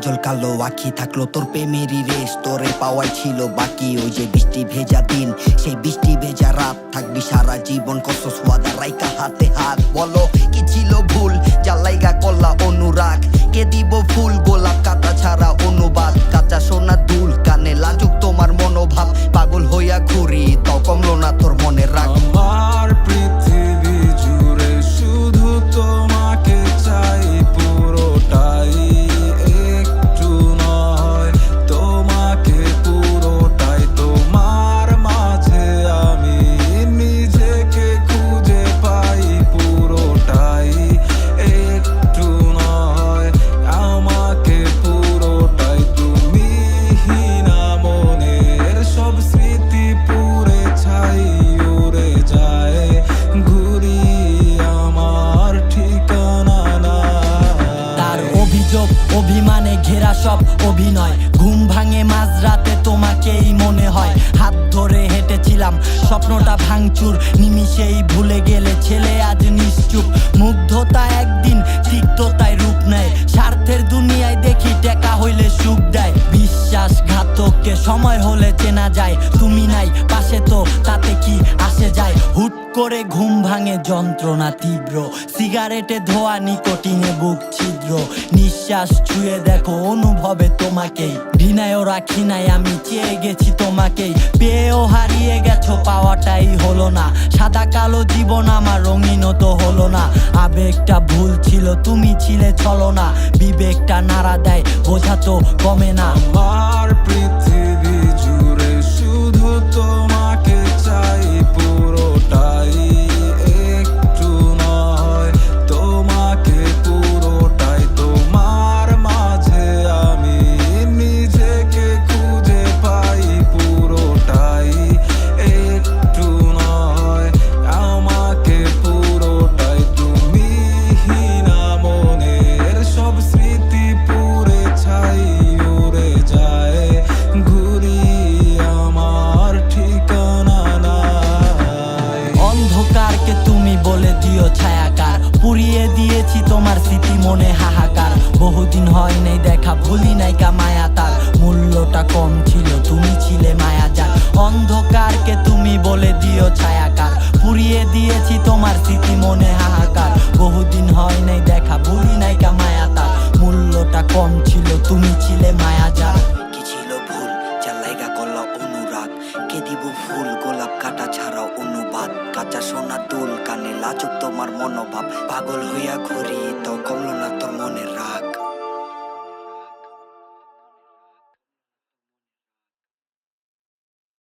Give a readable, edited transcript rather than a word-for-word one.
কাজল কালো আখি থাকলো তোর প্রেমেরই রেশ, তোরে পাওয়াই ছিল বাকি। ওই যে বৃষ্টি ভেজা দিন, সেই বৃষ্টি ভেজা রাত, থাকবি সারা জীবন কত সোয়াদা রাইকা হাতে হাত। বলো কি ছিল ভুল, জালাইগা কল্লা অনুরাগ, কে দিব ফুল গোলাপ কাটা ছাড়া অনুবাদ। কাঁচা সোনা দুল কানে লাজুক তোমার মনোভাব, পাগল হইয়া ঘুরি তাও কমলো না তোর মনে রাগ। আমার পৃথিবী জুড়ে শুধু তোমাকে চাই পুরোটাই, একটু নয় তোমাকে পুরোটাই। তোমার মাঝে আমি নিজেকে খুঁজে পাই পুরোটাই, একটু নয় আমাকে পুরোটাই। তুমি হিনা মনের সব স্মৃতি পুড়ে ছাই উড়ে যায়, ঘুরি আমার ঠিকানা না। তার অভিযোগ অভিমানে ঘেরা সব অভিনয়, ঘুম ভাঙে মাঝরাতে তোমাকেই মনে হয়। হাত ধরে হেঁটেছিলাম স্বপ্নটা ভাঙচুর, নিমিষেই ভুলে গেলে ছেলে আজ নিশ্চুপ। মুগ্ধতা একদিন তিক্ততায় রূপ নেয়, স্বার্থের দুনিয়ায় দেখি টেকা হইলে সুখ দেয়। বিশ্বাসঘাতককে সময় হলে চেনা যায়, তুমি নাই পাশে তো তাতে কি আসে যায়। হুট করে ঘুম ভাঙে যন্ত্রণা তীব্র, সিগারেটে ধোয়া নিকোটিনে বুক ছিদ্র। নিঃশ্বাস ছুঁয়ে দেখো অনুভবে তোমাকেই, ঘৃণায়ও রাখি নাই আমি চেয়ে গেছি তোমাকেই। পেয়েও হারিয়ে গেছো পাওয়াটাই হলো না, সাদা কালো জীবন আমার রঙিনও তো হলো না। আবেগটা ভুল ছিল তুমি ছিলে ছলনা, বিবেকটা নাড়া দেয় বোঝা তো কমে না। আমার পৃথিবী জুড়ে শুধু তোমাকে চাই পুরোটাই, একটু নয় তোমাকে পুরোটাই। তোমার মাঝে আমি নিজেকে খুঁজে পাই পুরোটাই, একটু নয় আমাকে পুরোটাই। তুমি হিনা মনের সব স্মৃতি পুড়ে ছাই উড়ে যায়, ঘুরি আমার ঠিকানা নাই। অন্ধকারকে তুমি বলে দিও ছায়াকার, পুড়িয়ে দিয়েছি তোমার স্মৃতি মনে হাহাকার। বহুদিন হয় নাই দেখা ভুলি নাইকা মায়া, তার মূল্যটা কম ছিল তুমি ছিলে মায়াজার। অন্ধকারকে তুমি বলে দিও ছায়াকার, পুড়িয়ে দিয়েছি তোমার স্মৃতি মনে হাহাকার। বহুদিন হয় নাই দেখা ভুলি নাইকা মায়া, তার মূল্যটা কম ছিল তুমি ছিলে মায়াজার। কি ছিল ভুল, জালাইগা কল্লা অনুরাগ, কে দিব ফুল গোলাপ কাটা ছাড়া অনুবাদ। কাঁচা সোনা দুল কানে লাজুক তোমার মনোভাব, পাগল হইয়া ঘুরি তাও কমলো না